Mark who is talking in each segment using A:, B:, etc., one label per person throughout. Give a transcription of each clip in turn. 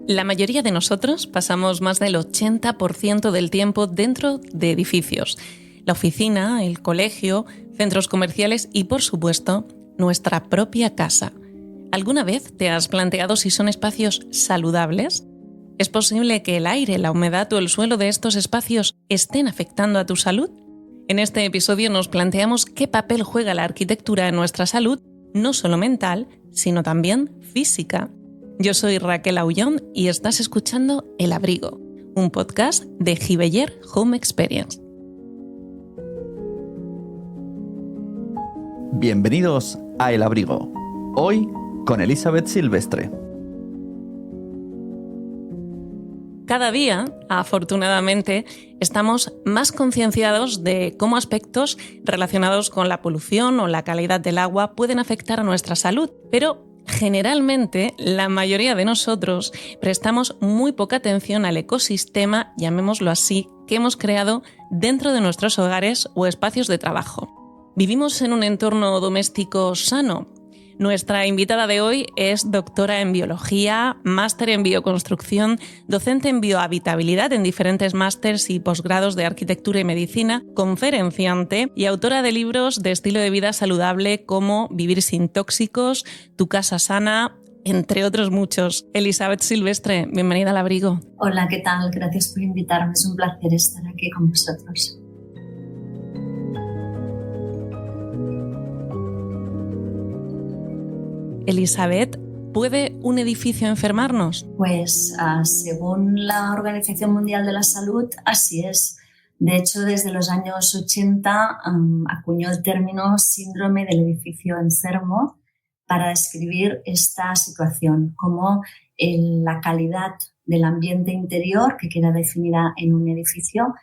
A: La mayoría de nosotros pasamos más del 80% del tiempo dentro de edificios. La oficina, el colegio, centros comerciales y, por supuesto, nuestra propia casa. ¿Alguna vez te has planteado si son espacios saludables? ¿Es posible que el aire, la humedad o el suelo de estos espacios estén afectando a tu salud? En este episodio nos planteamos qué papel juega la arquitectura en nuestra salud, no solo mental, sino también física. Yo soy Raquel Aullón y estás escuchando El Abrigo, un podcast de Giveller Home Experience.
B: Bienvenidos a El Abrigo, hoy con Elizabeth Silvestre.
A: Cada día, afortunadamente, estamos más concienciados de cómo aspectos relacionados con la polución o la calidad del agua pueden afectar a nuestra salud, pero generalmente la mayoría de nosotros prestamos muy poca atención al ecosistema, llamémoslo así, que hemos creado dentro de nuestros hogares o espacios de trabajo. ¿Vivimos en un entorno doméstico sano? Nuestra invitada de hoy es doctora en biología, máster en bioconstrucción, docente en biohabitabilidad en diferentes másters y posgrados de arquitectura y medicina, conferenciante y autora de libros de estilo de vida saludable como Vivir sin tóxicos, Tu casa sana, entre otros muchos. Elizabeth Silvestre, bienvenida al Abrigo.
C: Hola, ¿qué tal? Gracias por invitarme. Es un placer estar aquí con vosotros.
A: Elizabeth, ¿puede un edificio enfermarnos?
C: Pues según la Organización Mundial de la Salud, así es. De hecho, desde los años 80 acuñó el término síndrome del edificio enfermo para describir esta situación, como la calidad del ambiente interior que queda definida en un edificio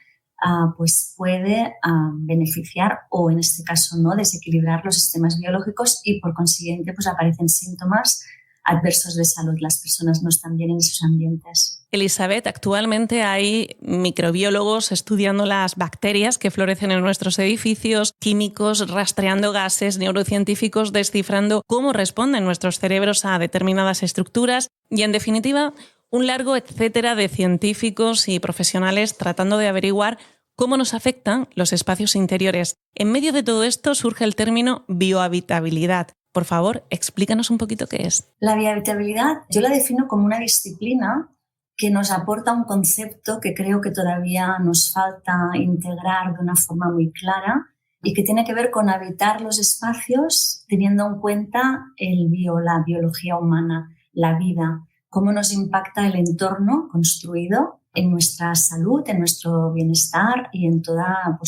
C: pues puede beneficiar o en este caso no desequilibrar los sistemas biológicos y por consiguiente pues aparecen síntomas adversos de salud. Las personas no están bien en esos ambientes.
A: Elizabeth, actualmente hay microbiólogos estudiando las bacterias que florecen en nuestros edificios, químicos rastreando gases, neurocientíficos descifrando cómo responden nuestros cerebros a determinadas estructuras y, en definitiva, un largo etcétera de científicos y profesionales tratando de averiguar cómo nos afectan los espacios interiores. En medio de todo esto surge el término biohabitabilidad. Por favor, explícanos un poquito qué es.
C: La biohabitabilidad yo la defino como una disciplina que nos aporta un concepto que creo que todavía nos falta integrar de una forma muy clara y que tiene que ver con habitar los espacios teniendo en cuenta la biología humana, la vida, cómo nos impacta el entorno construido en nuestra salud, en nuestro bienestar y en toda,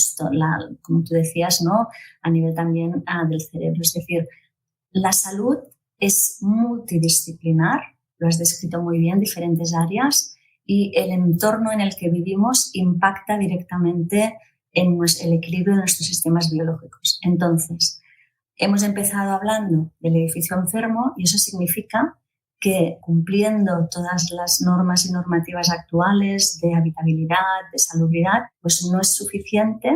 C: como tú decías, ¿no? A nivel también del cerebro. Es decir, la salud es multidisciplinar, lo has descrito muy bien, diferentes áreas, y el entorno en el que vivimos impacta directamente en el equilibrio de nuestros sistemas biológicos. Entonces, hemos empezado hablando del edificio enfermo y eso significa que cumpliendo todas las normas y normativas actuales de habitabilidad, de salubridad, pues no es suficiente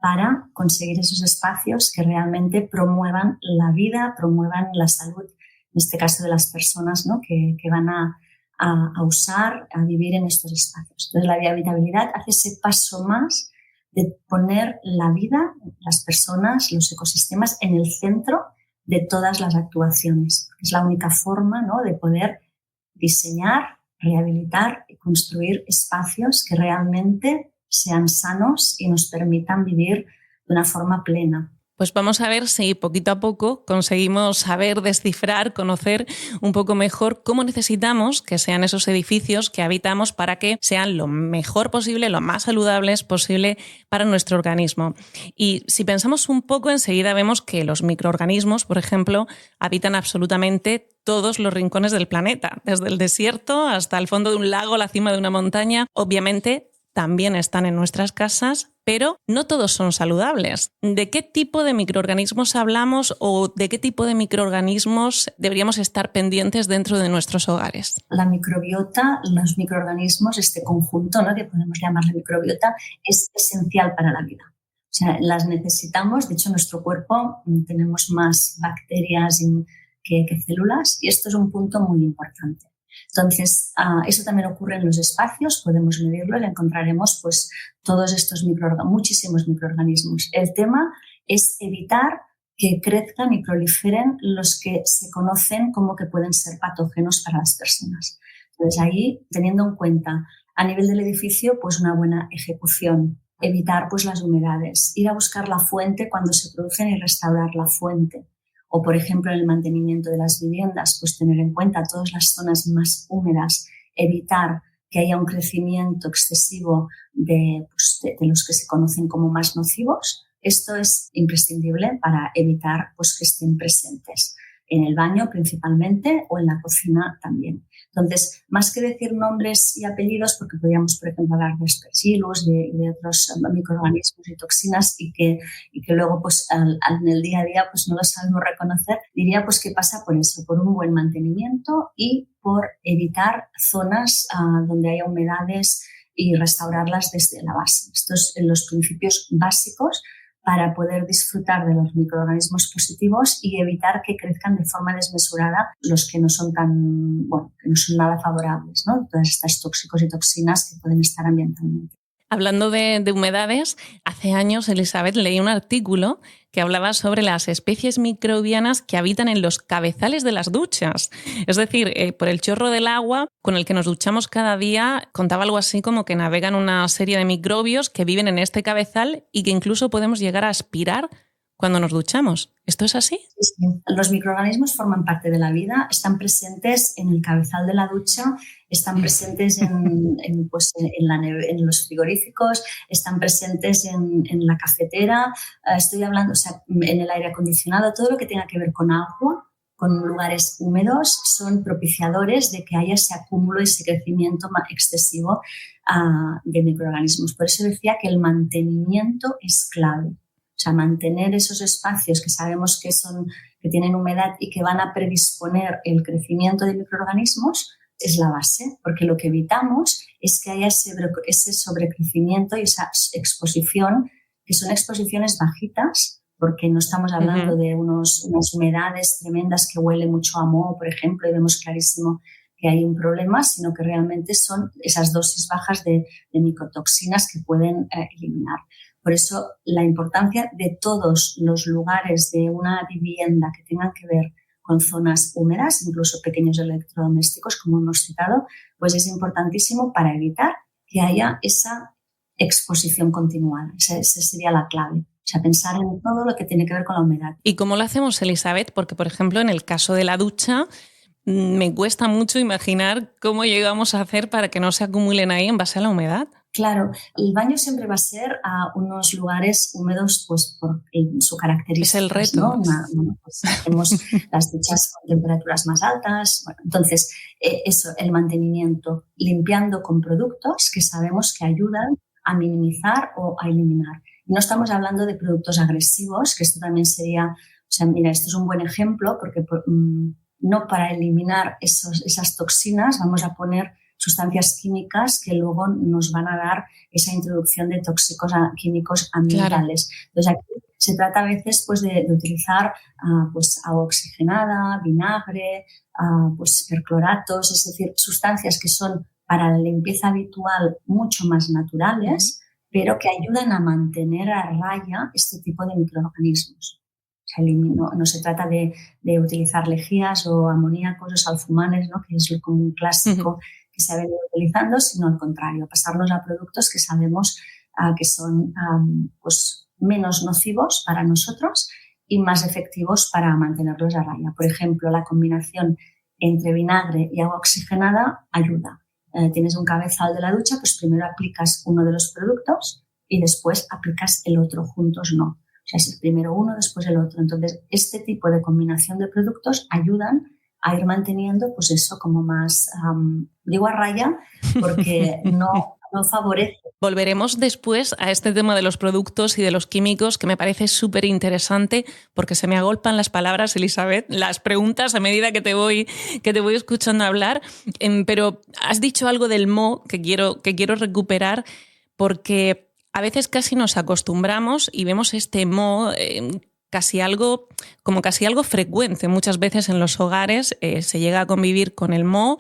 C: para conseguir esos espacios que realmente promuevan la vida, promuevan la salud, en este caso de las personas, ¿no? que van a usar, a vivir en estos espacios. Entonces, la habitabilidad hace ese paso más de poner la vida, las personas, los ecosistemas en el centro de todas las actuaciones. Es la única forma, ¿no? de poder diseñar, rehabilitar y construir espacios que realmente sean sanos y nos permitan vivir de una forma plena.
A: Pues vamos a ver si poquito a poco conseguimos saber, descifrar, conocer un poco mejor cómo necesitamos que sean esos edificios que habitamos para que sean lo mejor posible, lo más saludables posible para nuestro organismo. Y si pensamos un poco, enseguida vemos que los microorganismos, por ejemplo, habitan absolutamente todos los rincones del planeta, desde el desierto hasta el fondo de un lago, la cima de una montaña. Obviamente, también están en nuestras casas, pero no todos son saludables. ¿De qué tipo de microorganismos hablamos o de qué tipo de microorganismos deberíamos estar pendientes dentro de nuestros hogares?
C: La microbiota, los microorganismos, este conjunto, ¿no? que podemos llamarle microbiota, es esencial para la vida. O sea, las necesitamos. De hecho, en nuestro cuerpo tenemos más bacterias que células, y esto es un punto muy importante. Entonces, eso también ocurre en los espacios, podemos medirlo y encontraremos pues, todos estos muchísimos microorganismos. El tema es evitar que crezcan y proliferen los que se conocen como que pueden ser patógenos para las personas. Entonces, ahí, teniendo en cuenta a nivel del edificio, pues una buena ejecución, evitar pues las humedades, ir a buscar la fuente cuando se producen y restaurar la fuente. O, por ejemplo, en el mantenimiento de las viviendas, pues tener en cuenta todas las zonas más húmedas, evitar que haya un crecimiento excesivo de los que se conocen como más nocivos. Esto es imprescindible para evitar pues, que estén presentes en el baño principalmente o en la cocina también. Entonces, más que decir nombres y apellidos, porque podríamos, por ejemplo, hablar de aspergillus, de otros microorganismos y toxinas y que luego pues, en el día a día pues, no los sabemos reconocer, diría pues, que pasa por eso, por un buen mantenimiento y por evitar zonas donde haya humedades y restaurarlas desde la base. Estos son los principios básicos para poder disfrutar de los microorganismos positivos y evitar que crezcan de forma desmesurada los que no son que no son nada favorables, ¿no? Todas estas tóxicos y toxinas que pueden estar ambientalmente.
A: Hablando de humedades, hace años, Elisabet, leí un artículo que hablaba sobre las especies microbianas que habitan en los cabezales de las duchas. Es decir, por el chorro del agua con el que nos duchamos cada día, contaba algo así como que navegan una serie de microbios que viven en este cabezal y que incluso podemos llegar a aspirar cuando nos duchamos. ¿Esto es así?
C: Sí. Los microorganismos forman parte de la vida, están presentes en el cabezal de la ducha, están presentes en los frigoríficos, están presentes en la cafetera, estoy hablando, en el aire acondicionado, todo lo que tenga que ver con agua, con lugares húmedos, son propiciadores de que haya ese acúmulo y ese crecimiento excesivo de microorganismos. Por eso decía que el mantenimiento es clave. O sea, mantener esos espacios que sabemos que tienen humedad y que van a predisponer el crecimiento de microorganismos es la base, porque lo que evitamos es que haya ese sobrecrecimiento y esa exposición, que son exposiciones bajitas, porque no estamos hablando de unas humedades tremendas que huele mucho a moho, por ejemplo, y vemos clarísimo que hay un problema, sino que realmente son esas dosis bajas de micotoxinas que pueden eliminar. Por eso, la importancia de todos los lugares de una vivienda que tengan que ver con zonas húmedas, incluso pequeños electrodomésticos, como hemos citado, pues es importantísimo para evitar que haya esa exposición continuada. Esa sería la clave. O sea, pensar en todo lo que tiene que ver con la humedad.
A: ¿Y cómo lo hacemos, Elisabet? Porque, por ejemplo, en el caso de la ducha, me cuesta mucho imaginar cómo llegamos a hacer para que no se acumulen ahí en base a la humedad.
C: Claro, el baño siempre va a ser a unos lugares húmedos pues por su característica.
A: Es el reto.
C: ¿No? Pues hacemos las duchas con temperaturas más altas. Bueno, entonces, eso, el mantenimiento, limpiando con productos que sabemos que ayudan a minimizar o a eliminar. No estamos hablando de productos agresivos, que esto también sería, o sea, mira, esto es un buen ejemplo porque no para eliminar esas toxinas vamos a poner sustancias químicas que luego nos van a dar esa introducción de tóxicos químicos ambientales. Claro. Entonces aquí se trata a veces pues, de utilizar pues, agua oxigenada, vinagre, pues, percloratos, es decir, sustancias que son para la limpieza habitual mucho más naturales, pero que ayudan a mantener a raya este tipo de microorganismos. O sea, no se trata de utilizar lejías o amoníacos o salfumanes, ¿no? Que es como un clásico que se ha venido utilizando, sino al contrario, pasarnos a productos que sabemos que son pues menos nocivos para nosotros y más efectivos para mantenerlos a raya. Por ejemplo, la combinación entre vinagre y agua oxigenada ayuda. Tienes un cabezal de la ducha, pues primero aplicas uno de los productos y después aplicas el otro, juntos no. O sea, es primero uno, después el otro. Entonces, este tipo de combinación de productos ayudan a ir manteniendo, pues eso, como más, digo a raya, porque no favorece.
A: Volveremos después a este tema de los productos y de los químicos, que me parece súper interesante, porque se me agolpan las palabras, Elisabet, las preguntas a medida que te voy escuchando hablar. Pero has dicho algo del moho que quiero recuperar, porque a veces casi nos acostumbramos y vemos este moho casi algo frecuente. Muchas veces en los hogares se llega a convivir con el moho.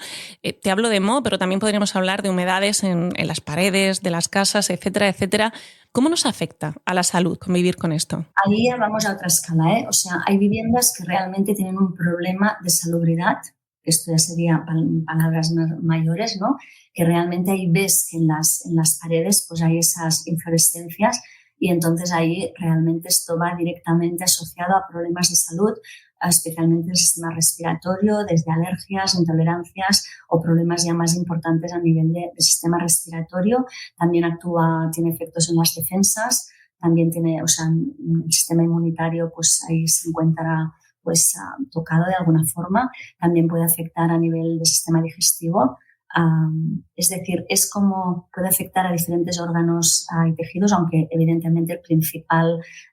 A: Te hablo de moho, pero también podríamos hablar de humedades en las paredes de las casas, etcétera, etcétera. ¿Cómo nos afecta a la salud convivir con esto?
C: Ahí ya vamos a otra escala, ¿eh? O sea, hay viviendas que realmente tienen un problema de salubridad, que esto ya sería palabras mayores, ¿no? Que realmente ahí ves que en las paredes pues hay esas inflorescencias y entonces ahí realmente esto va directamente asociado a problemas de salud, especialmente del sistema respiratorio, desde alergias, intolerancias o problemas ya más importantes a nivel de sistema respiratorio. También tiene efectos en las defensas, también tiene, o sea, el sistema inmunitario pues ahí se encuentra pues tocado de alguna forma. También puede afectar a nivel del sistema digestivo. Es decir, puede afectar a diferentes órganos y tejidos, aunque evidentemente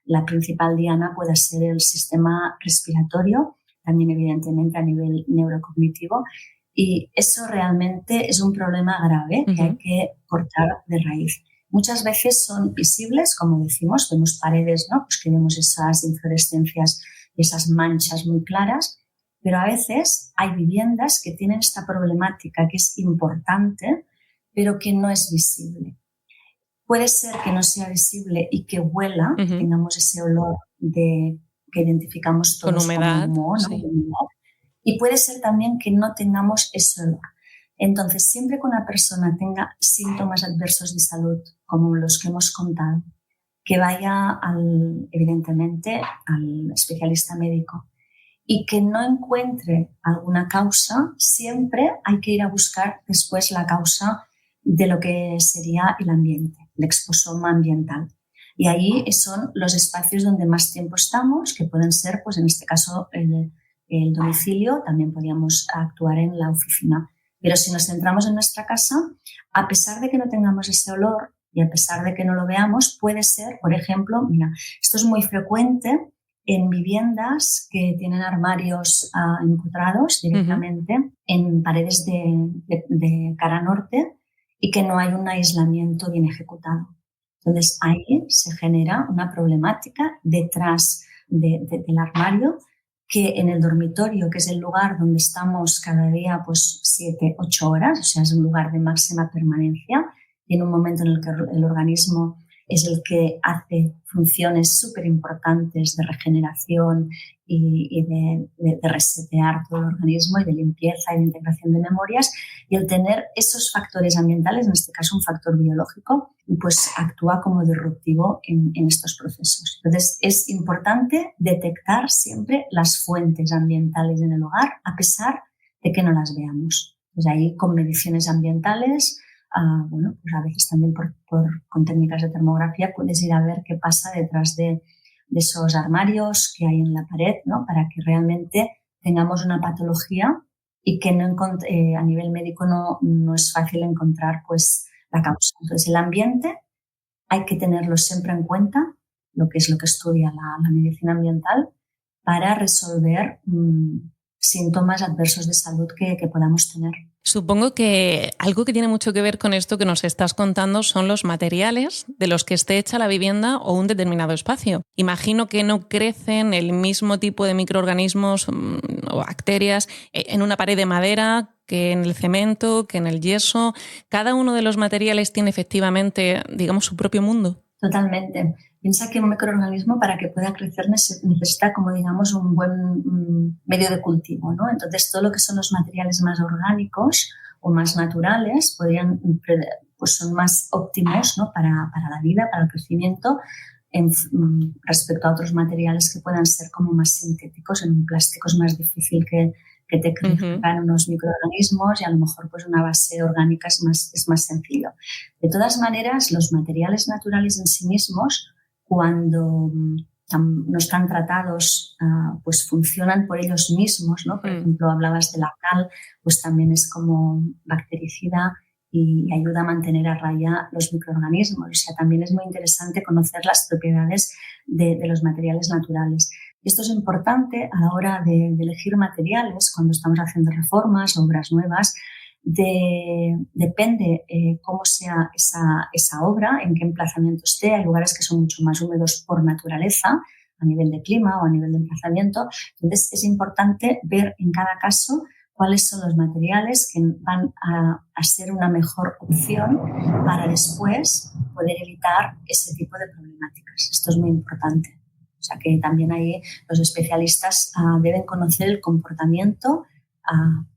C: la principal diana puede ser el sistema respiratorio, también evidentemente a nivel neurocognitivo. Y eso realmente es un problema grave que hay que cortar de raíz. Muchas veces son visibles, como decimos, vemos paredes, ¿no? Pues que vemos esas inflorescencias y esas manchas muy claras. Pero a veces hay viviendas que tienen esta problemática que es importante, pero que no es visible. Puede ser que no sea visible y que huela, que tengamos ese olor que identificamos todos
A: con humedad,
C: como moho, ¿no?
A: Sí.
C: Y puede ser también que no tengamos ese olor. Entonces, siempre que una persona tenga síntomas adversos de salud, como los que hemos contado, que vaya evidentemente al especialista médico, y que no encuentre alguna causa, siempre hay que ir a buscar después la causa de lo que sería el ambiente, el exposoma ambiental. Y ahí son los espacios donde más tiempo estamos, que pueden ser, pues en este caso, el domicilio, también podríamos actuar en la oficina. Pero si nos centramos en nuestra casa, a pesar de que no tengamos ese olor y a pesar de que no lo veamos, puede ser, por ejemplo, mira, esto es muy frecuente en viviendas que tienen armarios empotrados directamente en paredes de cara norte y que no hay un aislamiento bien ejecutado. Entonces ahí se genera una problemática detrás del armario, que en el dormitorio, que es el lugar donde estamos cada día pues 7, 8 horas, o sea, es un lugar de máxima permanencia, y en un momento en el que el organismo es el que hace funciones súper importantes de regeneración y de resetear todo el organismo y de limpieza y de integración de memorias. Y el tener esos factores ambientales, en este caso un factor biológico, pues actúa como disruptivo en estos procesos. Entonces es importante detectar siempre las fuentes ambientales en el hogar, a pesar de que no las veamos. Pues ahí con mediciones ambientales, bueno, pues a veces también con técnicas de termografía puedes ir a ver qué pasa detrás de esos armarios que hay en la pared, ¿no? Para que realmente tengamos una patología y que a nivel médico no es fácil encontrar pues la causa. Entonces el ambiente hay que tenerlo siempre en cuenta, lo que estudia la medicina ambiental, para resolver síntomas adversos de salud que podamos tener.
A: Supongo que algo que tiene mucho que ver con esto que nos estás contando son los materiales de los que esté hecha la vivienda o un determinado espacio. Imagino que no crecen el mismo tipo de microorganismos o bacterias en una pared de madera que en el cemento, que en el yeso. Cada uno de los materiales tiene efectivamente, digamos, su propio mundo.
C: Totalmente. Piensa que un microorganismo, para que pueda crecer, necesita, como digamos, un buen medio de cultivo, ¿no? Entonces, todo lo que son los materiales más orgánicos o más naturales pues son más óptimos, ¿no? para la vida, para el crecimiento, respecto a otros materiales que puedan ser como más sintéticos. En un plástico es más difícil que te crezcan unos microorganismos, y a lo mejor pues una base orgánica es más sencillo. De todas maneras, los materiales naturales en sí mismos, cuando no están tratados, pues funcionan por ellos mismos, ¿no? Por ejemplo, hablabas de la cal, pues también es como bactericida y ayuda a mantener a raya los microorganismos. O sea, también es muy interesante conocer las propiedades de los materiales naturales. Y esto es importante a la hora de elegir materiales cuando estamos haciendo reformas, obras nuevas. Depende cómo sea esa obra, en qué emplazamiento esté. Hay lugares que son mucho más húmedos por naturaleza, a nivel de clima o a nivel de emplazamiento. Entonces, es importante ver en cada caso cuáles son los materiales que van a ser una mejor opción para después poder evitar ese tipo de problemáticas. Esto es muy importante. O sea que también ahí los especialistas deben conocer el comportamiento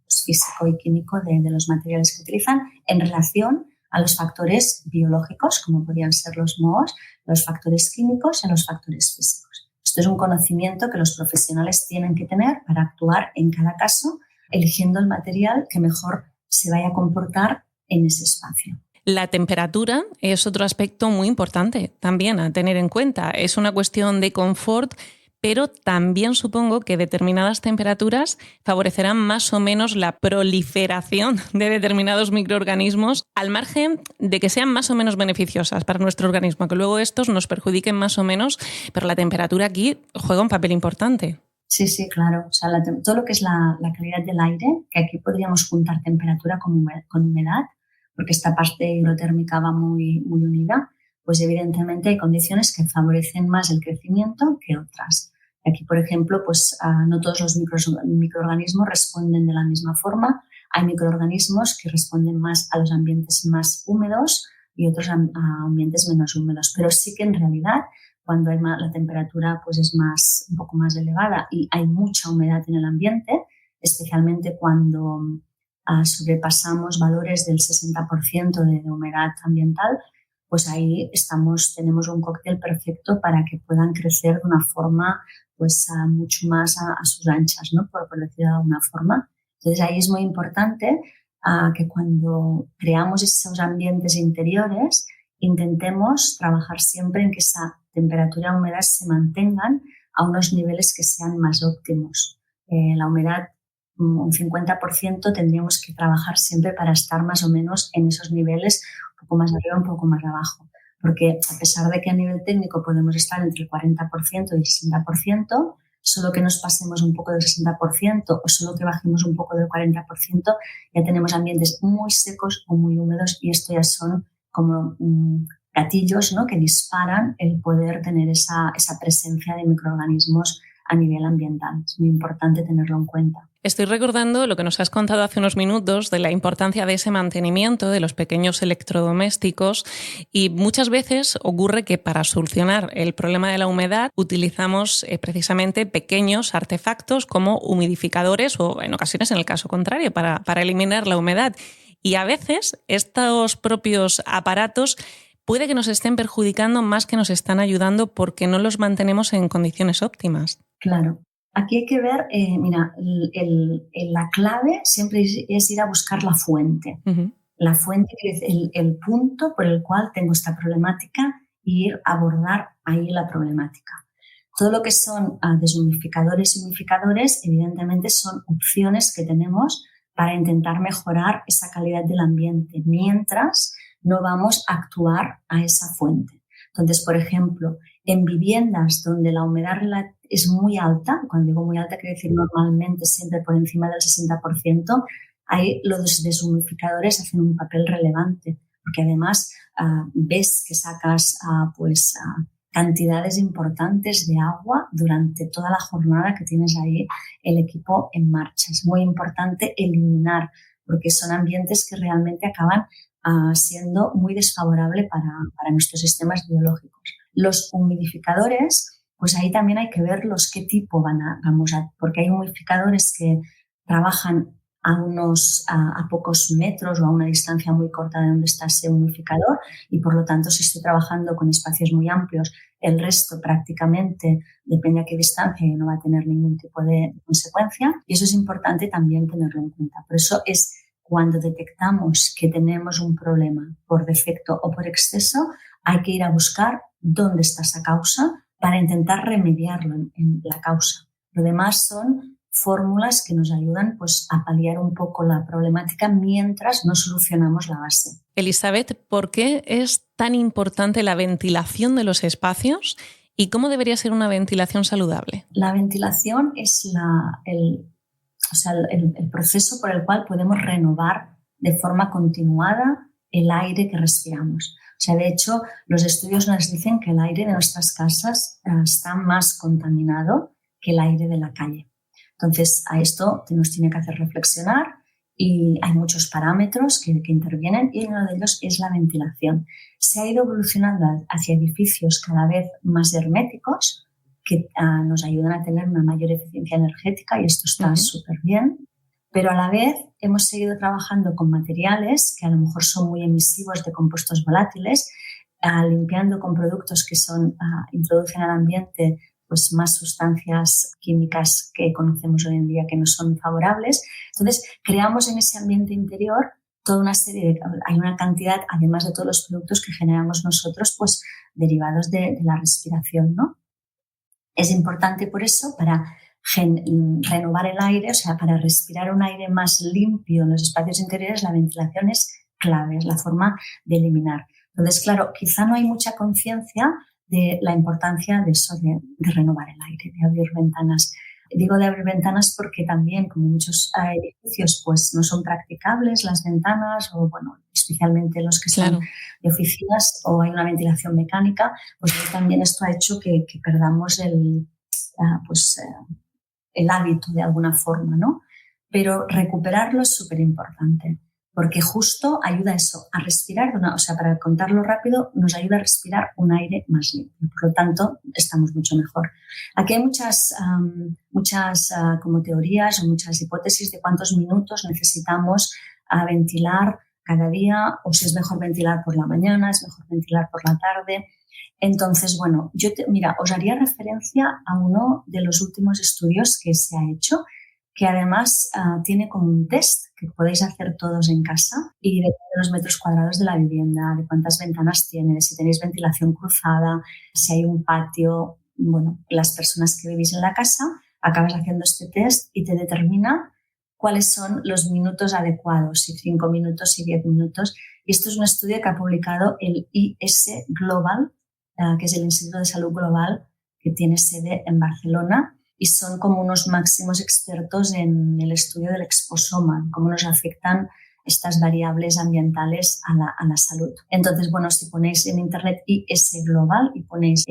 C: físico y químico de los materiales que utilizan en relación a los factores biológicos, como podrían ser los mohos, los factores químicos y los factores físicos. Esto es un conocimiento que los profesionales tienen que tener para actuar en cada caso, eligiendo el material que mejor se vaya a comportar en ese espacio.
A: La temperatura es otro aspecto muy importante también a tener en cuenta. Es una cuestión de confort, pero también supongo que determinadas temperaturas favorecerán más o menos la proliferación de determinados microorganismos, al margen de que sean más o menos beneficiosas para nuestro organismo, que luego estos nos perjudiquen más o menos, pero la temperatura aquí juega un papel importante.
C: Sí, claro. O sea, todo lo que es la calidad del aire, que aquí podríamos juntar temperatura con humedad, porque esta parte hidrotérmica va muy unida, pues evidentemente hay condiciones que favorecen más el crecimiento que otras. Aquí, por ejemplo, pues no todos los microorganismos responden de la misma forma. Hay microorganismos que responden más a los ambientes más húmedos y otros a ambientes menos húmedos. Pero sí que en realidad, cuando la temperatura pues es un poco más elevada y hay mucha humedad en el ambiente, especialmente cuando sobrepasamos valores del 60% de humedad ambiental, pues ahí tenemos un cóctel perfecto para que puedan crecer de una forma pues mucho más a sus anchas, ¿no? Por decirlo de alguna forma. Entonces ahí es muy importante que cuando creamos esos ambientes interiores intentemos trabajar siempre en que esa temperatura y humedad se mantengan a unos niveles que sean más óptimos. La humedad, un 50%, tendríamos que trabajar siempre para estar más o menos en esos niveles, un poco más arriba, un poco más abajo. Porque a pesar de que a nivel técnico podemos estar entre el 40% y el 60%, solo que nos pasemos un poco del 60% o solo que bajemos un poco del 40%, ya tenemos ambientes muy secos o muy húmedos y esto ya son como gatillos, ¿no? Que disparan el poder tener esa presencia de microorganismos a nivel ambiental. Es muy importante tenerlo en cuenta.
A: Estoy recordando lo que nos has contado hace unos minutos de la importancia de ese mantenimiento de los pequeños electrodomésticos y muchas veces ocurre que para solucionar el problema de la humedad utilizamos precisamente pequeños artefactos como humidificadores o en ocasiones, en el caso contrario, para eliminar la humedad. Y a veces estos propios aparatos puede que nos estén perjudicando más que nos están ayudando porque no los mantenemos en condiciones óptimas.
C: Claro. Aquí hay que ver, la clave siempre es ir a buscar la fuente. Uh-huh. La fuente es el punto por el cual tengo esta problemática e ir a abordar ahí la problemática. Todo lo que son deshumidificadores y humidificadores, evidentemente son opciones que tenemos para intentar mejorar esa calidad del ambiente, mientras no vamos a actuar a esa fuente. Entonces, por ejemplo, en viviendas donde la humedad es muy alta, cuando digo muy alta quiere decir normalmente siempre por encima del 60%, ahí los deshumidificadores hacen un papel relevante, porque además ves que sacas cantidades importantes de agua durante toda la jornada que tienes ahí el equipo en marcha. Es muy importante eliminar, porque son ambientes que realmente acaban siendo muy desfavorables para nuestros sistemas biológicos. Los humidificadores, pues ahí también hay que verlos qué tipo porque hay humidificadores que trabajan a pocos metros o a una distancia muy corta de donde está ese humidificador y por lo tanto si estoy trabajando con espacios muy amplios, el resto prácticamente, depende a qué distancia, no va a tener ningún tipo de consecuencia y eso es importante también tenerlo en cuenta. Por eso es cuando detectamos que tenemos un problema por defecto o por exceso, hay que ir a buscar dónde está esa causa para intentar remediarlo en la causa. Lo demás son fórmulas que nos ayudan pues, a paliar un poco la problemática mientras no solucionamos la base.
A: Elizabeth, ¿por qué es tan importante la ventilación de los espacios y cómo debería ser una ventilación saludable?
C: La ventilación es el proceso por el cual podemos renovar de forma continuada el aire que respiramos. sea, de hecho, los estudios nos dicen que el aire de nuestras casas está más contaminado que el aire de la calle. Entonces, a esto nos tiene que hacer reflexionar y hay muchos parámetros que intervienen y uno de ellos es la ventilación. Se ha ido evolucionando hacia edificios cada vez más herméticos que nos ayudan a tener una mayor eficiencia energética y esto está súper bien. Pero a la vez hemos seguido trabajando con materiales que a lo mejor son muy emisivos de compuestos volátiles, limpiando con productos que introducen al ambiente pues, más sustancias químicas que conocemos hoy en día que no son favorables. Entonces, creamos en ese ambiente interior toda una serie hay una cantidad, además de todos los productos que generamos nosotros, pues derivados de la respiración, ¿no? Es importante por eso para renovar el aire, o sea, para respirar un aire más limpio en los espacios interiores, la ventilación es clave, es la forma de eliminar. Entonces, claro, quizá no hay mucha conciencia de la importancia de eso, de renovar el aire, de abrir ventanas. Digo de abrir ventanas porque también, como muchos edificios, pues no son practicables las ventanas, o bueno, especialmente los que son de oficinas, o hay una ventilación mecánica, pues también esto ha hecho que perdamos el hábito de alguna forma, ¿no? Pero recuperarlo es súper importante, porque justo ayuda a eso, a respirar, o sea, para contarlo rápido, nos ayuda a respirar un aire más limpio. Por lo tanto, estamos mucho mejor. Aquí hay muchas como teorías o muchas hipótesis de cuántos minutos necesitamos ventilar cada día, o si es mejor ventilar por la mañana, es mejor ventilar por la tarde. Entonces, bueno, os haría referencia a uno de los últimos estudios que se ha hecho, que además tiene como un test que podéis hacer todos en casa y depende de los metros cuadrados de la vivienda, de cuántas ventanas tiene, si tenéis ventilación cruzada, si hay un patio. Bueno, las personas que vivís en la casa acabas haciendo este test y te determina cuáles son los minutos adecuados, si 5 minutos, si 10 minutos. Y esto es un estudio que ha publicado el IS Global, que es el Instituto de Salud Global, que tiene sede en Barcelona, y son como unos máximos expertos en el estudio del exposoma, cómo nos afectan estas variables ambientales a la salud. Entonces, bueno, si ponéis en internet IS Global y ponéis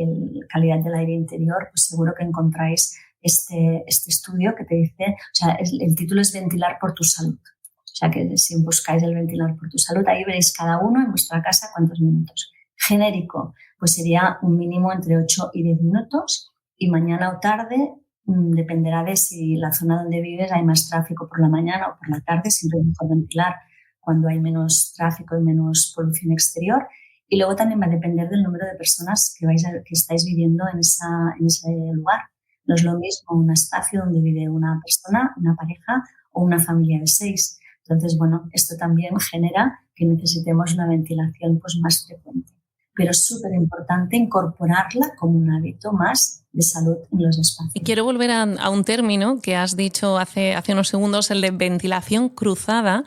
C: calidad del aire interior, pues seguro que encontráis este estudio que te dice, o sea, el título es Ventilar por tu salud. O sea, que si buscáis el ventilar por tu salud, ahí veréis cada uno en vuestra casa cuántos minutos. Genérico, pues sería un mínimo entre 8 y 10 minutos, y mañana o tarde dependerá de si la zona donde vives hay más tráfico por la mañana o por la tarde, siempre es mejor ventilar cuando hay menos tráfico y menos polución exterior. Y luego también va a depender del número de personas que estáis viviendo en ese lugar. No es lo mismo un espacio donde vive una persona, una pareja o una familia de 6. Entonces, bueno, esto también genera que necesitemos una ventilación pues, más frecuente. Pero es súper importante incorporarla como un hábito más de salud en los espacios.
A: Y quiero volver a un término que has dicho hace unos segundos, el de ventilación cruzada,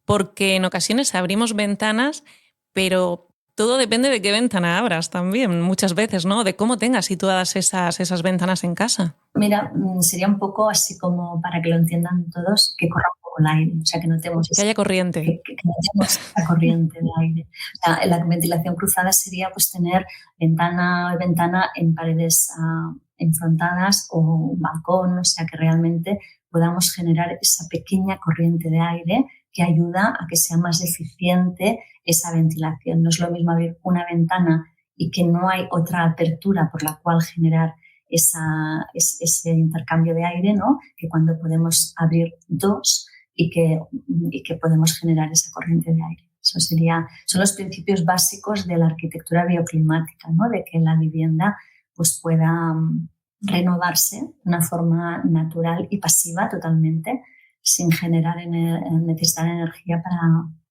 A: porque en ocasiones abrimos ventanas, pero todo depende de qué ventana abras también, muchas veces, ¿no? De cómo tengas situadas esas ventanas en casa.
C: Mira, sería un poco así como para que lo entiendan todos, que corra un poco el aire, o sea, que notemos
A: que haya corriente.
C: Que notemos la corriente de aire. O sea, la ventilación cruzada sería pues tener ventana en paredes enfrontadas o un balcón, o sea, que realmente podamos generar esa pequeña corriente de aire que ayuda a que sea más eficiente esa ventilación. No es lo mismo abrir una ventana y que no hay otra apertura por la cual generar ese intercambio de aire, ¿no? Que cuando podemos abrir dos y que podemos generar esa corriente de aire. Son los principios básicos de la arquitectura bioclimática, ¿no? De que la vivienda pues, pueda renovarse de una forma natural y pasiva totalmente, sin necesitar energía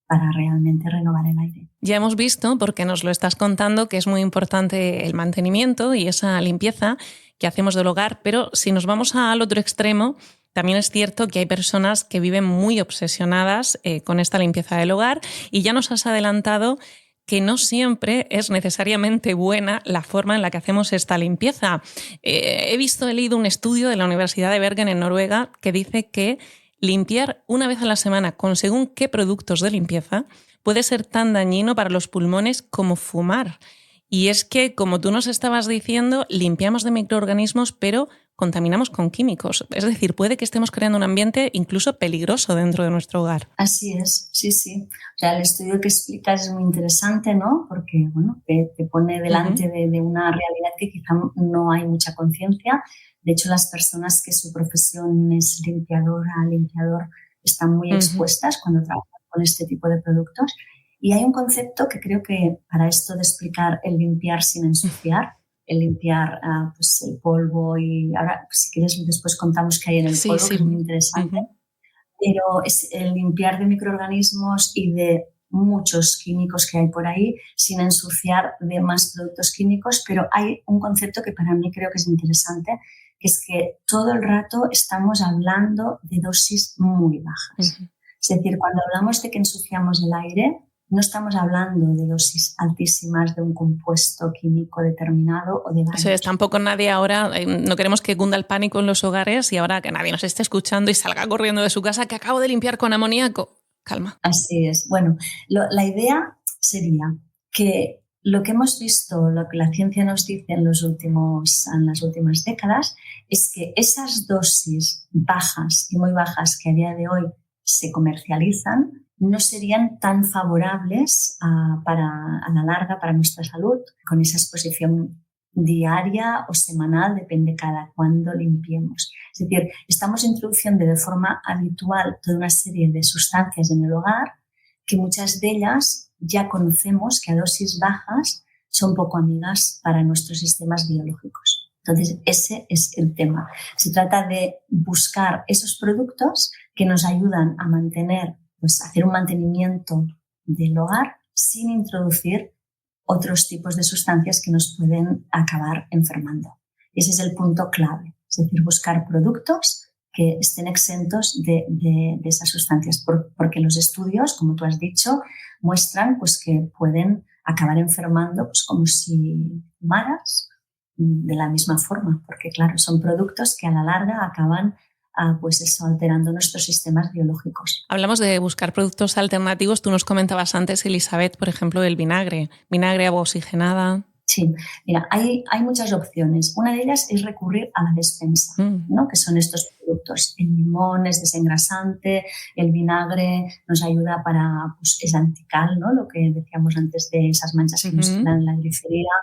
C: para realmente renovar el aire.
A: Ya hemos visto, porque nos lo estás contando, que es muy importante el mantenimiento y esa limpieza que hacemos del hogar, pero si nos vamos al otro extremo, también es cierto que hay personas que viven muy obsesionadas con esta limpieza del hogar, y ya nos has adelantado que no siempre es necesariamente buena la forma en la que hacemos esta limpieza. He leído un estudio de la Universidad de Bergen en Noruega que dice que limpiar una vez a la semana con según qué productos de limpieza puede ser tan dañino para los pulmones como fumar. Y es que, como tú nos estabas diciendo, limpiamos de microorganismos, pero contaminamos con químicos. Es decir, puede que estemos creando un ambiente incluso peligroso dentro de nuestro hogar.
C: Así es, sí, sí. O sea, el estudio que explicas es muy interesante, ¿no? Porque, bueno, te pone delante de una realidad que quizá no hay mucha conciencia. De hecho, las personas que su profesión es limpiador están muy expuestas cuando trabajan con este tipo de productos. Y hay un concepto que creo que para esto de explicar el limpiar sin ensuciar, el limpiar pues el polvo, y ahora si quieres después contamos qué hay en el polvo, que es muy interesante, pero es el limpiar de microorganismos y de muchos químicos que hay por ahí sin ensuciar de más productos químicos, pero hay un concepto que para mí creo que es interesante, que es que todo el rato estamos hablando de dosis muy bajas. Es decir, cuando hablamos de que ensuciamos el aire, no estamos hablando de dosis altísimas de un compuesto químico determinado o de varios.
A: O sea, tampoco nadie ahora, no queremos que cunda el pánico en los hogares y ahora que nadie nos esté escuchando y salga corriendo de su casa que acabo de limpiar con amoníaco. Calma.
C: Así es. Bueno, la idea sería que lo que hemos visto, lo que la ciencia nos dice en las últimas décadas, es que esas dosis bajas y muy bajas que a día de hoy se comercializan no serían tan favorables a la larga para nuestra salud, con esa exposición diaria o semanal, depende cada cuándo limpiemos. Es decir, estamos introduciendo de forma habitual toda una serie de sustancias en el hogar que muchas de ellas ya conocemos que a dosis bajas son poco amigas para nuestros sistemas biológicos. Entonces, ese es el tema. Se trata de buscar esos productos que nos ayudan a mantener, pues hacer un mantenimiento del hogar sin introducir otros tipos de sustancias que nos pueden acabar enfermando. Ese es el punto clave, es decir, buscar productos que estén exentos de esas sustancias, porque los estudios, como tú has dicho, muestran pues, que pueden acabar enfermando pues, como si fumaras de la misma forma, porque claro, son productos que a la larga acaban pues eso, alterando nuestros sistemas biológicos.
A: Hablamos de buscar productos alternativos. Tú nos comentabas antes, Elisabet, por ejemplo, el vinagre, agua oxigenada.
C: Sí, mira, hay muchas opciones. Una de ellas es recurrir a la despensa, ¿no? Que son estos productos. El limón es desengrasante, el vinagre nos ayuda para, pues es antical, ¿no? Lo que decíamos antes de esas manchas que nos quedan en la glicerina.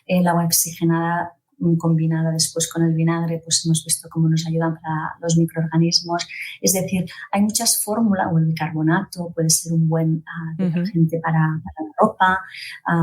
C: El agua oxigenada combinada después con el vinagre, pues hemos visto cómo nos ayudan para los microorganismos. Es decir, hay muchas fórmulas, o el bicarbonato puede ser un buen detergente para la ropa,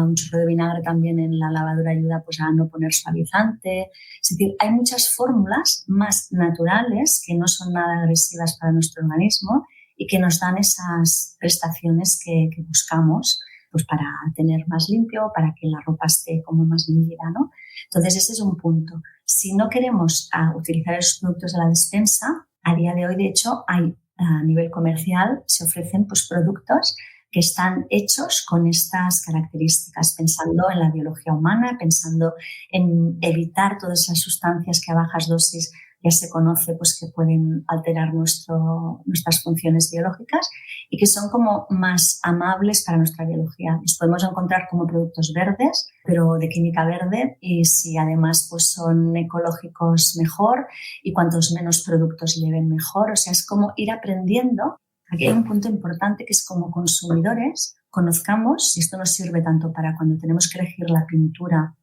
C: un chorro de vinagre también en la lavadora ayuda pues, a no poner suavizante. Es decir, hay muchas fórmulas más naturales que no son nada agresivas para nuestro organismo y que nos dan esas prestaciones que buscamos, pues para tener más limpio, para que la ropa esté como más líquida, ¿no? Entonces, ese es un punto. Si no queremos utilizar esos productos de la despensa, a día de hoy, de hecho, hay a nivel comercial, se ofrecen pues, productos que están hechos con estas características, pensando en la biología humana, pensando en evitar todas esas sustancias que a bajas dosis ya se conoce pues, que pueden alterar nuestras funciones biológicas y que son como más amables para nuestra biología. Los podemos encontrar como productos verdes, pero de química verde, y si además pues, son ecológicos, mejor, y cuantos menos productos lleven, mejor. O sea, es como ir aprendiendo. Aquí hay un punto importante que es como consumidores conozcamos, y esto nos sirve tanto para cuando tenemos que elegir la pintura,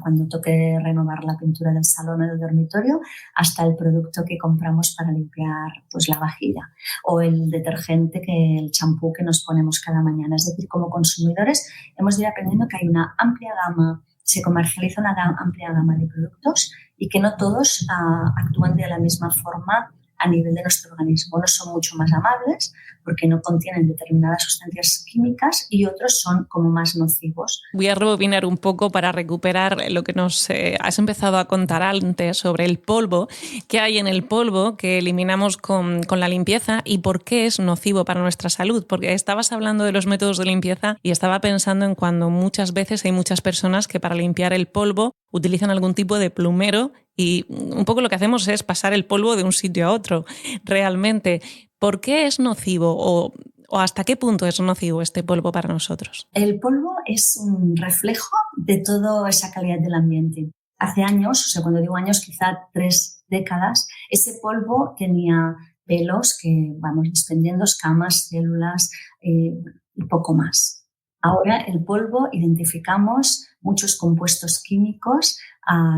C: cuando toque renovar la pintura del salón o del dormitorio, hasta el producto que compramos para limpiar pues, la vajilla, o el detergente, el champú que nos ponemos cada mañana. Es decir, como consumidores hemos de ir aprendiendo que hay una amplia gama, se comercializa una amplia gama de productos y que no todos actúan de la misma forma a nivel de nuestro organismo. Unos son mucho más amables porque no contienen determinadas sustancias químicas y otros son como más nocivos.
A: Voy a rebobinar un poco para recuperar lo que nos has empezado a contar antes sobre el polvo. ¿Qué hay en el polvo que eliminamos con la limpieza y por qué es nocivo para nuestra salud? Porque estabas hablando de los métodos de limpieza y estaba pensando en cuando muchas veces hay muchas personas que para limpiar el polvo utilizan algún tipo de plumero y un poco lo que hacemos es pasar el polvo de un sitio a otro. Realmente, ¿por qué es nocivo ¿O hasta qué punto es nocivo este polvo para nosotros?
C: El polvo es un reflejo de toda esa calidad del ambiente. Hace años, o sea, cuando digo años, quizá 3 décadas, ese polvo tenía pelos que vamos desprendiendo, escamas, células y poco más. Ahora el polvo identificamos muchos compuestos químicos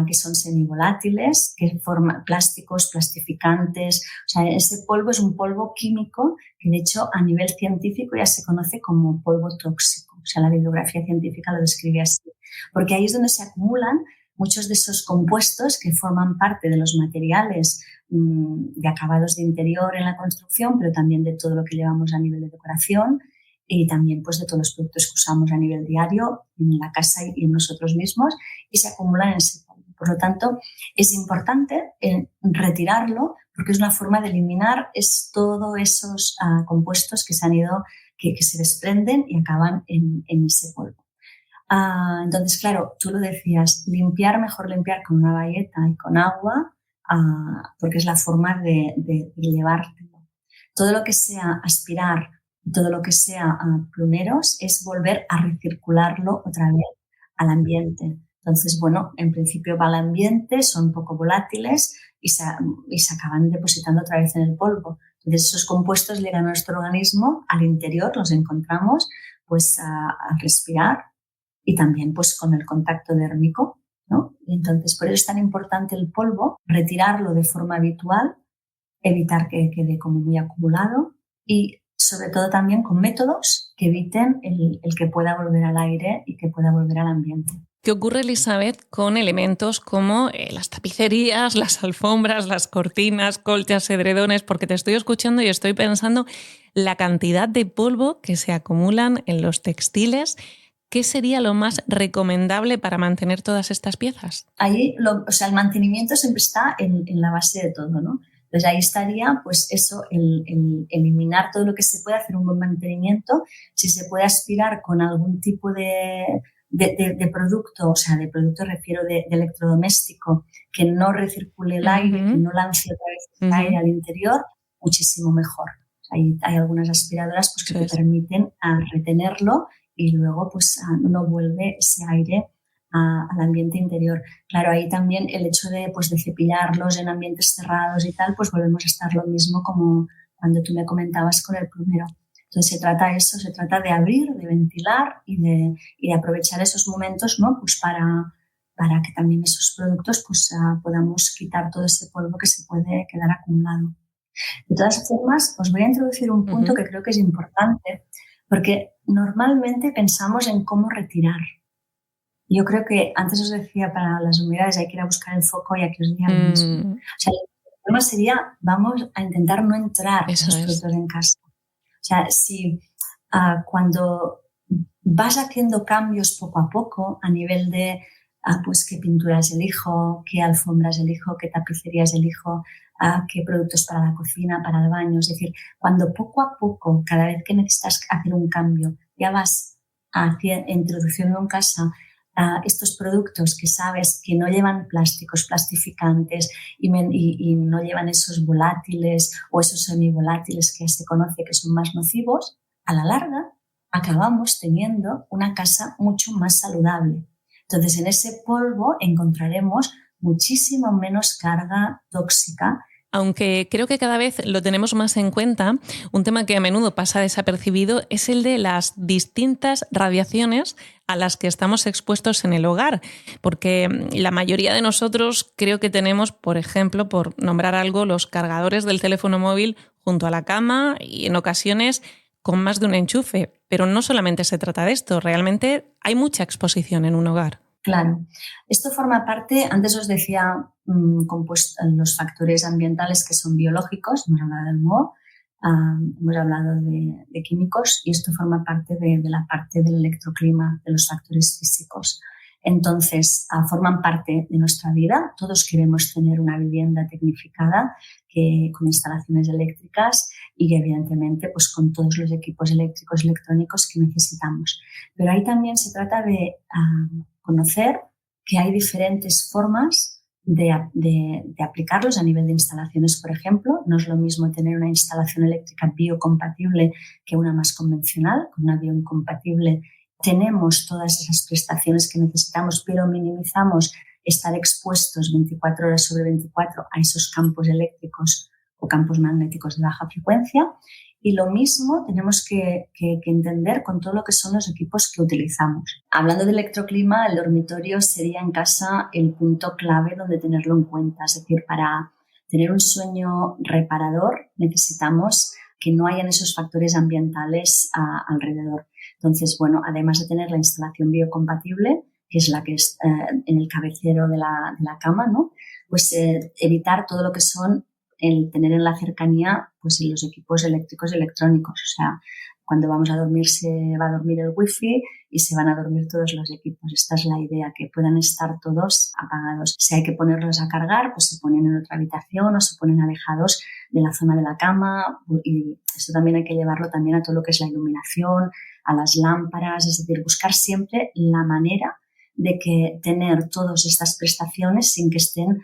C: que son semivolátiles, que forman plásticos, plastificantes. O sea, ese polvo es un polvo químico que de hecho a nivel científico ya se conoce como polvo tóxico. O sea, la bibliografía científica lo describe así. Porque ahí es donde se acumulan muchos de esos compuestos que forman parte de los materiales de acabados de interior en la construcción, pero también de todo lo que llevamos a nivel de decoración y también pues, de todos los productos que usamos a nivel diario en la casa y en nosotros mismos y se acumulan en ese polvo. Por lo tanto, es importante retirarlo porque es una forma de eliminar todos esos compuestos que se han ido, que se desprenden y acaban en ese polvo. Entonces, claro, tú lo decías, mejor limpiar con una bayeta y con agua porque es la forma de llevártelo. Todo lo que sea aspirar y todo lo que sea plumeros es volver a recircularlo otra vez al ambiente. Entonces, bueno, en principio va al ambiente, son poco volátiles y se acaban depositando otra vez en el polvo. Entonces, esos compuestos llegan a nuestro organismo, al interior los encontramos pues a respirar y también pues con el contacto dérmico, ¿no? Entonces, por eso es tan importante el polvo, retirarlo de forma habitual, evitar que quede como muy acumulado y sobre todo también con métodos que eviten el que pueda volver al aire y que pueda volver al ambiente.
A: ¿Qué ocurre, Elisabet, con elementos como las tapicerías, las alfombras, las cortinas, colchas, edredones? Porque te estoy escuchando y estoy pensando la cantidad de polvo que se acumulan en los textiles. ¿Qué sería lo más recomendable para mantener todas estas piezas?
C: Ahí, el mantenimiento siempre está en la base de todo, ¿no? Entonces ahí estaría, pues eso, el eliminar todo lo que se puede, hacer un buen mantenimiento. Si se puede aspirar con algún tipo de producto, o sea, de producto refiero de electrodoméstico, que no recircule el aire, que no lance otra vez el aire al interior, muchísimo mejor. Hay algunas aspiradoras pues, que te permiten retenerlo y luego pues no vuelve ese aire al ambiente interior. Claro, ahí también el hecho de cepillarlos en ambientes cerrados y tal, pues volvemos a estar lo mismo como cuando tú me comentabas con el plumero. Entonces se trata de abrir, de ventilar y de aprovechar esos momentos, ¿no? Pues para que también esos productos pues podamos quitar todo ese polvo que se puede quedar acumulado. De todas formas, os voy a introducir un punto que creo que es importante, porque normalmente pensamos en cómo retirar. Yo creo que antes os decía, para las humedades hay que ir a buscar el foco y aquí os diría lo mismo. O sea, el problema sería, vamos a intentar no entrar esos productos en casa. O sea, si cuando vas haciendo cambios poco a poco a nivel de pues qué pinturas elijo, qué alfombras elijo, qué tapicerías elijo, qué productos para la cocina, para el baño. Es decir, cuando poco a poco, cada vez que necesitas hacer un cambio, ya vas introduciendo en casa estos productos que sabes que no llevan plásticos, plastificantes y no llevan esos volátiles o esos semivolátiles que se conoce que son más nocivos, a la larga acabamos teniendo una casa mucho más saludable. Entonces, en ese polvo encontraremos muchísimo menos carga tóxica.
A: Aunque creo que cada vez lo tenemos más en cuenta, un tema que a menudo pasa desapercibido es el de las distintas radiaciones a las que estamos expuestos en el hogar, porque la mayoría de nosotros creo que tenemos, por ejemplo, por nombrar algo, los cargadores del teléfono móvil junto a la cama y en ocasiones con más de un enchufe. Pero no solamente se trata de esto, realmente hay mucha exposición en un hogar.
C: Claro. Esto forma parte, antes os decía, los factores ambientales que son biológicos, hemos hablado del moho, hemos hablado de químicos y esto forma parte de la parte del electroclima, de los factores físicos. Entonces, forman parte de nuestra vida. Todos queremos tener una vivienda tecnificada con instalaciones eléctricas y, evidentemente, pues con todos los equipos eléctricos, electrónicos que necesitamos. Pero ahí también se trata de conocer que hay diferentes formas de aplicarlos a nivel de instalaciones, por ejemplo. No es lo mismo tener una instalación eléctrica biocompatible que una más convencional. Con una biocompatible tenemos todas esas prestaciones que necesitamos, pero minimizamos estar expuestos 24 horas sobre 24 a esos campos eléctricos o campos magnéticos de baja frecuencia. Y lo mismo tenemos que entender con todo lo que son los equipos que utilizamos. Hablando de electroclima, el dormitorio sería en casa el punto clave donde tenerlo en cuenta. Es decir, para tener un sueño reparador necesitamos que no hayan esos factores ambientales alrededor. Entonces, bueno, además de tener la instalación biocompatible, que es la que es en el cabecero de la cama, ¿no? Pues evitar todo lo que son el tener en la cercanía pues los equipos eléctricos y electrónicos. O sea, cuando vamos a dormir se va a dormir el wifi y se van a dormir todos los equipos. Esta es la idea, que puedan estar todos apagados. Si hay que ponerlos a cargar, pues se ponen en otra habitación o se ponen alejados de la zona de la cama. Y esto también hay que llevarlo también a todo lo que es la iluminación, a las lámparas. Es decir, buscar siempre la manera de que tener todas estas prestaciones sin que estén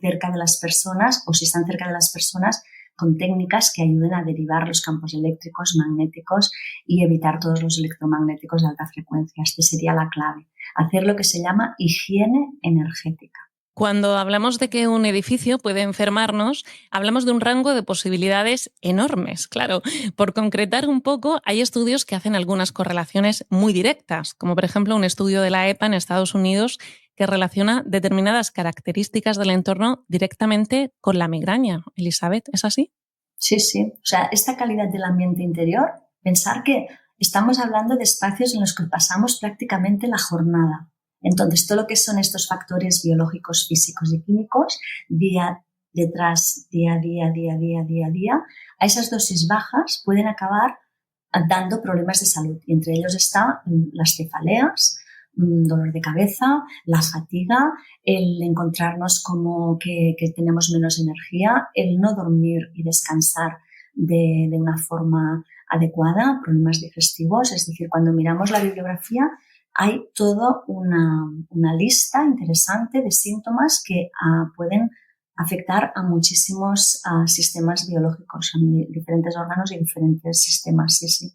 C: cerca de las personas, o si están cerca de las personas, con técnicas que ayuden a derivar los campos eléctricos, magnéticos y evitar todos los electromagnéticos de alta frecuencia. Esta sería la clave. Hacer lo que se llama higiene energética.
A: Cuando hablamos de que un edificio puede enfermarnos, hablamos de un rango de posibilidades enormes. Claro, por concretar un poco, hay estudios que hacen algunas correlaciones muy directas, como por ejemplo un estudio de la EPA en Estados Unidos que relaciona determinadas características del entorno directamente con la migraña. Elizabeth, ¿es así?
C: Sí, sí. O sea, esta calidad del ambiente interior, pensar que estamos hablando de espacios en los que pasamos prácticamente la jornada. Entonces, todo lo que son estos factores biológicos, físicos y químicos, día detrás, día a día, a esas dosis bajas pueden acabar dando problemas de salud. Y entre ellos están las cefaleas, dolor de cabeza, la fatiga, el encontrarnos como que tenemos menos energía, el no dormir y descansar de una forma adecuada, problemas digestivos. Es decir, cuando miramos la bibliografía, hay toda una lista interesante de síntomas que pueden afectar a muchísimos sistemas biológicos, a diferentes órganos y diferentes sistemas. Sí, sí.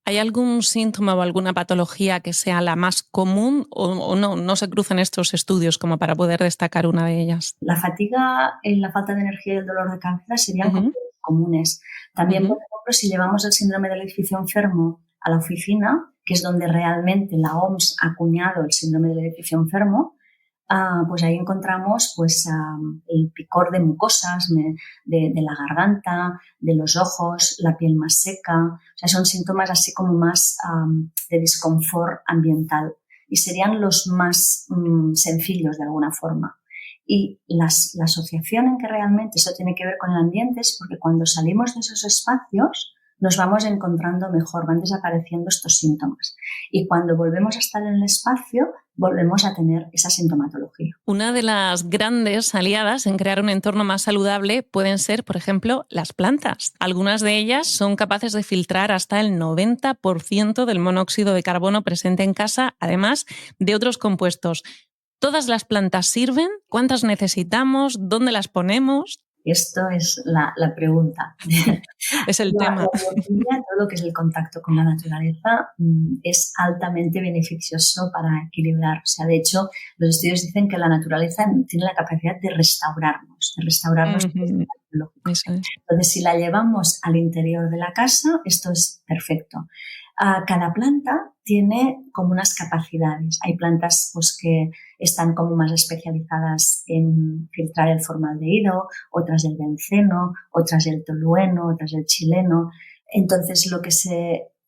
A: ¿Hay algún síntoma o alguna patología que sea la más común o no se cruzan estos estudios como para poder destacar una de ellas?
C: La fatiga, la falta de energía y el dolor de cabeza serían comunes. También, por ejemplo, si llevamos el síndrome del edificio enfermo a la oficina, que es donde realmente la OMS ha acuñado el síndrome del edificio enfermo, pues ahí encontramos pues, el picor de mucosas, de la garganta, de los ojos, la piel más seca. O sea, son síntomas así como más de disconfort ambiental y serían los más sencillos de alguna forma. Y la asociación en que realmente eso tiene que ver con el ambiente es porque cuando salimos de esos espacios nos vamos encontrando mejor, van desapareciendo estos síntomas. Y cuando volvemos a estar en el espacio, volvemos a tener esa sintomatología.
A: Una de las grandes aliadas en crear un entorno más saludable pueden ser, por ejemplo, las plantas. Algunas de ellas son capaces de filtrar hasta el 90% del monóxido de carbono presente en casa, además de otros compuestos. ¿Todas las plantas sirven? ¿Cuántas necesitamos? ¿Dónde las ponemos?
C: Esto es la pregunta.
A: Es el tema.
C: Todo lo que es el contacto con la naturaleza es altamente beneficioso para equilibrar. O sea, de hecho, los estudios dicen que la naturaleza tiene la capacidad de restaurarnos biológicos. Entonces, si la llevamos al interior de la casa, esto es perfecto. Cada planta tiene como unas capacidades. Hay plantas pues, que están como más especializadas en filtrar el formaldehído, otras el benceno, otras el tolueno, otras el chileno. Entonces,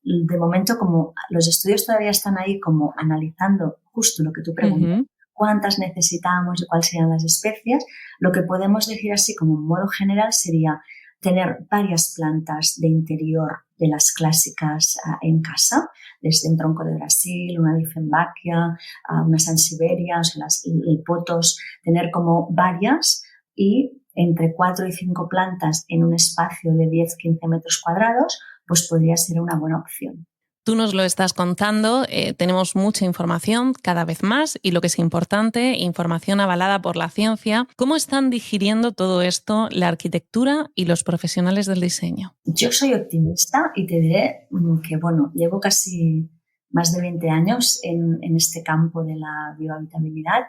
C: de momento, como los estudios todavía están ahí como analizando justo lo que tú preguntas, cuántas necesitamos y cuáles serían las especies, lo que podemos decir así como en modo general sería tener varias plantas de interior de las clásicas en casa, desde un tronco de Brasil, una Dieffenbachia, una Sansevieria, o sea, el potos, tener como varias y entre 4 y 5 plantas en un espacio de 10-15 metros cuadrados, pues podría ser una buena opción.
A: Tú nos lo estás contando, tenemos mucha información cada vez más y lo que es importante, información avalada por la ciencia. ¿Cómo están digiriendo todo esto la arquitectura y los profesionales del diseño?
C: Yo soy optimista y te diré que, llevo casi más de 20 años en este campo de la biohabitabilidad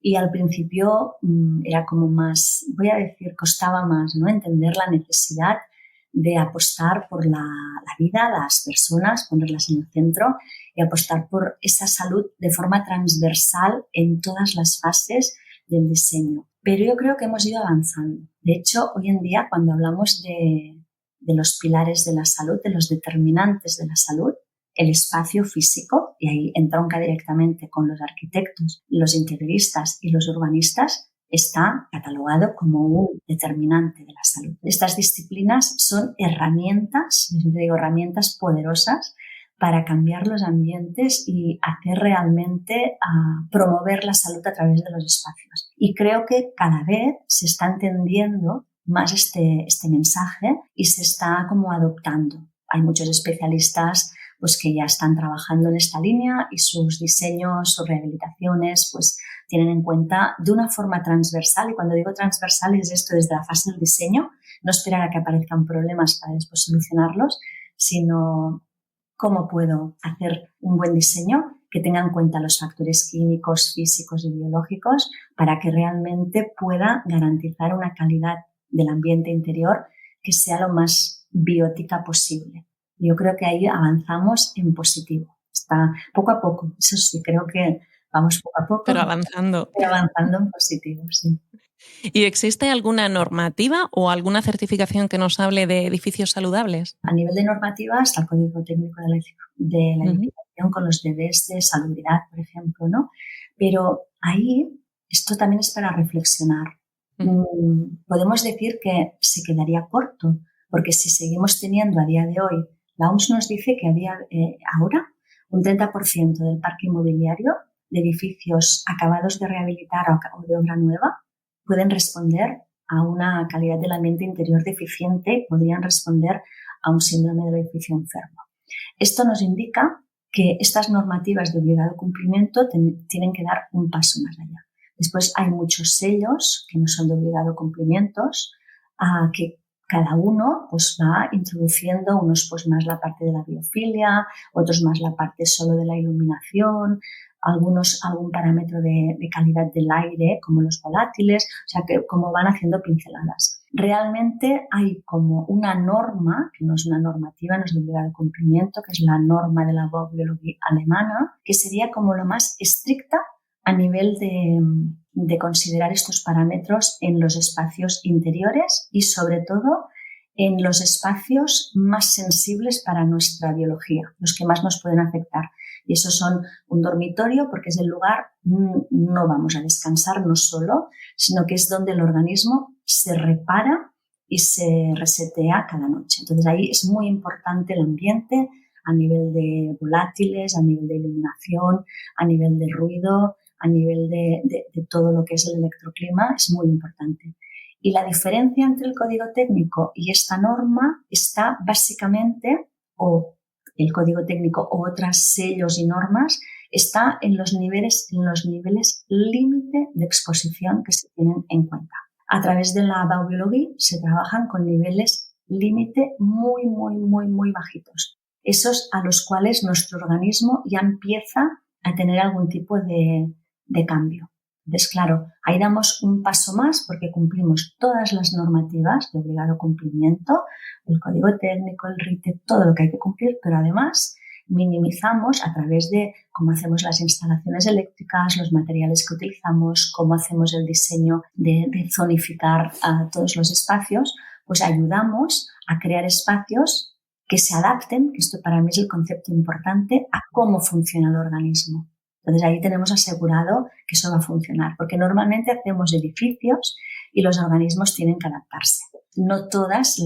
C: y al principio era como más, costaba más, ¿no?, entender la necesidad de apostar por la vida, las personas, ponerlas en el centro y apostar por esa salud de forma transversal en todas las fases del diseño. Pero yo creo que hemos ido avanzando. De hecho, hoy en día, cuando hablamos de los pilares de la salud, de los determinantes de la salud, el espacio físico, y ahí entronca directamente con los arquitectos, los interioristas y los urbanistas, está catalogado como un determinante de la salud. Estas disciplinas son herramientas, yo siempre digo herramientas poderosas para cambiar los ambientes y hacer realmente promover la salud a través de los espacios. Y creo que cada vez se está entendiendo más este mensaje y se está como adoptando. Hay muchos especialistas pues que ya están trabajando en esta línea y sus diseños, sus rehabilitaciones, pues tienen en cuenta de una forma transversal, y cuando digo transversal es esto desde la fase del diseño, no esperar a que aparezcan problemas para después solucionarlos, sino cómo puedo hacer un buen diseño que tenga en cuenta los factores químicos, físicos y biológicos para que realmente pueda garantizar una calidad del ambiente interior que sea lo más biótica posible. Yo creo que ahí avanzamos en positivo. Está poco a poco, eso sí, creo que vamos poco a poco.
A: Pero avanzando.
C: Pero avanzando en positivo, sí.
A: ¿Y existe alguna normativa o alguna certificación que nos hable de edificios saludables?
C: A nivel de normativa está el Código Técnico de la Edificación con los deberes de salubridad, por ejemplo, ¿no? Pero ahí esto también es para reflexionar. Podemos decir que se quedaría corto, porque si seguimos teniendo a día de hoy, la OMS nos dice que ahora un 30% del parque inmobiliario de edificios acabados de rehabilitar o de obra nueva pueden responder a una calidad del ambiente interior deficiente y podrían responder a un síndrome del edificio enfermo. Esto nos indica que estas normativas de obligado cumplimiento tienen que dar un paso más allá. Después hay muchos sellos que no son de obligado cumplimiento, que cada uno pues va introduciendo, unos pues más la parte de la biofilia, otros más la parte solo de la iluminación, algunos algún parámetro de calidad del aire como los volátiles, o sea que como van haciendo pinceladas. Realmente hay como una norma, que no es una normativa, no es de obligado cumplimiento, que es la norma de la Baubiologie alemana, que sería como lo más estricta a nivel de considerar estos parámetros en los espacios interiores y sobre todo en los espacios más sensibles para nuestra biología, los que más nos pueden afectar. Y esos son un dormitorio porque es el lugar, no vamos a descansar no solo, sino que es donde el organismo se repara y se resetea cada noche. Entonces ahí es muy importante el ambiente a nivel de volátiles, a nivel de iluminación, a nivel de ruido, a nivel de todo lo que es el electroclima, es muy importante. Y la diferencia entre el código técnico y esta norma está básicamente, o el código técnico o otros sellos y normas, está en los niveles límite de exposición que se tienen en cuenta. A través de la Baubiologie se trabajan con niveles límite muy, muy, muy, muy bajitos. Esos a los cuales nuestro organismo ya empieza a tener algún tipo de cambio. Entonces, claro, ahí damos un paso más porque cumplimos todas las normativas de obligado cumplimiento, el código técnico, el RITE, todo lo que hay que cumplir, pero además minimizamos a través de cómo hacemos las instalaciones eléctricas, los materiales que utilizamos, cómo hacemos el diseño de zonificar a todos los espacios, pues ayudamos a crear espacios que se adapten, que esto para mí es el concepto importante, a cómo funciona el organismo. Entonces ahí tenemos asegurado que eso va a funcionar, porque normalmente hacemos edificios y los organismos tienen que adaptarse. No todas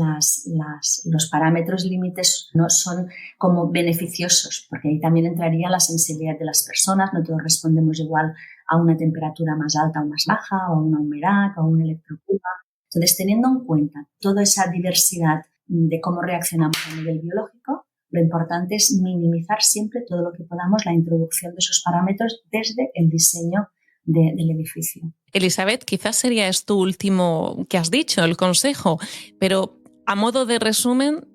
C: los parámetros límites no son como beneficiosos, porque ahí también entraría la sensibilidad de las personas, no todos respondemos igual a una temperatura más alta o más baja, o a una humedad, o a un electroclima. Entonces, teniendo en cuenta toda esa diversidad de cómo reaccionamos a nivel biológico, lo importante es minimizar siempre todo lo que podamos la introducción de esos parámetros desde el diseño del edificio.
A: Elisabet, quizás sería esto último que has dicho, el consejo, pero a modo de resumen,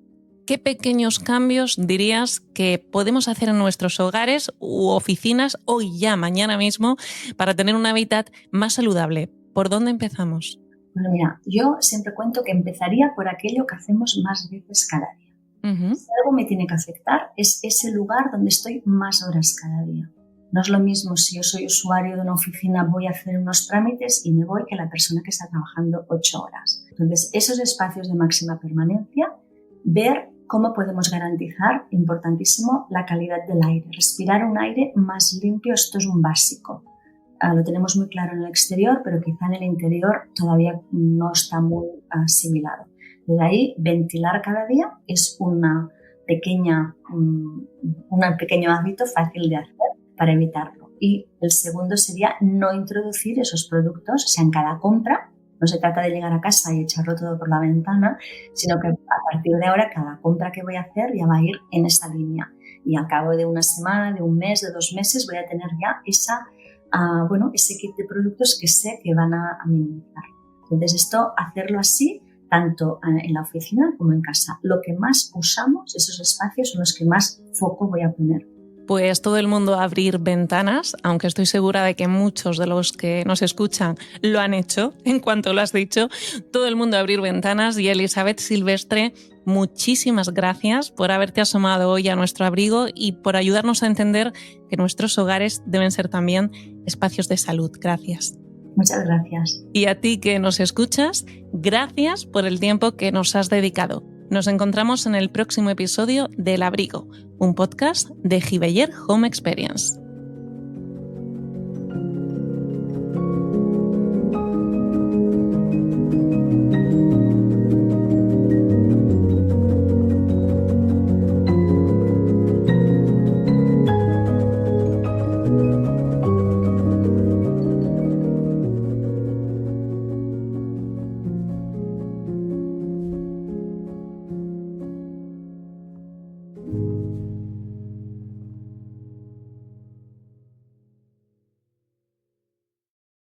A: ¿qué pequeños cambios dirías que podemos hacer en nuestros hogares u oficinas hoy ya, mañana mismo, para tener un hábitat más saludable? ¿Por dónde empezamos?
C: Bueno, mira, yo siempre cuento que empezaría por aquello que hacemos más veces cada día. Si algo me tiene que afectar, es ese lugar donde estoy más horas cada día. No es lo mismo si yo soy usuario de una oficina, voy a hacer unos trámites y me voy, que la persona que está trabajando 8 horas. Entonces, esos espacios de máxima permanencia, ver cómo podemos garantizar, importantísimo, la calidad del aire. Respirar un aire más limpio, esto es un básico. Lo tenemos muy claro en el exterior, pero quizá en el interior todavía no está muy asimilado. De ahí, ventilar cada día es un pequeño hábito fácil de hacer para evitarlo. Y el segundo sería no introducir esos productos, o sea, en cada compra. No se trata de llegar a casa y echarlo todo por la ventana, sino que a partir de ahora cada compra que voy a hacer ya va a ir en esa línea. Y al cabo de una semana, de un mes, de 2 meses, voy a tener ya ese kit de productos que sé que van a minimizar. Entonces, esto, hacerlo así, tanto en la oficina como en casa. Lo que más usamos, esos espacios, son los que más foco voy a poner.
A: Pues todo el mundo a abrir ventanas, aunque estoy segura de que muchos de los que nos escuchan lo han hecho, en cuanto lo has dicho, todo el mundo a abrir ventanas. Y Elisabet Silvestre, muchísimas gracias por haberte asomado hoy a nuestro abrigo y por ayudarnos a entender que nuestros hogares deben ser también espacios de salud. Gracias.
C: Muchas gracias.
A: Y a ti que nos escuchas, gracias por el tiempo que nos has dedicado. Nos encontramos en el próximo episodio del Abrigo, un podcast de Giveyer Home Experience.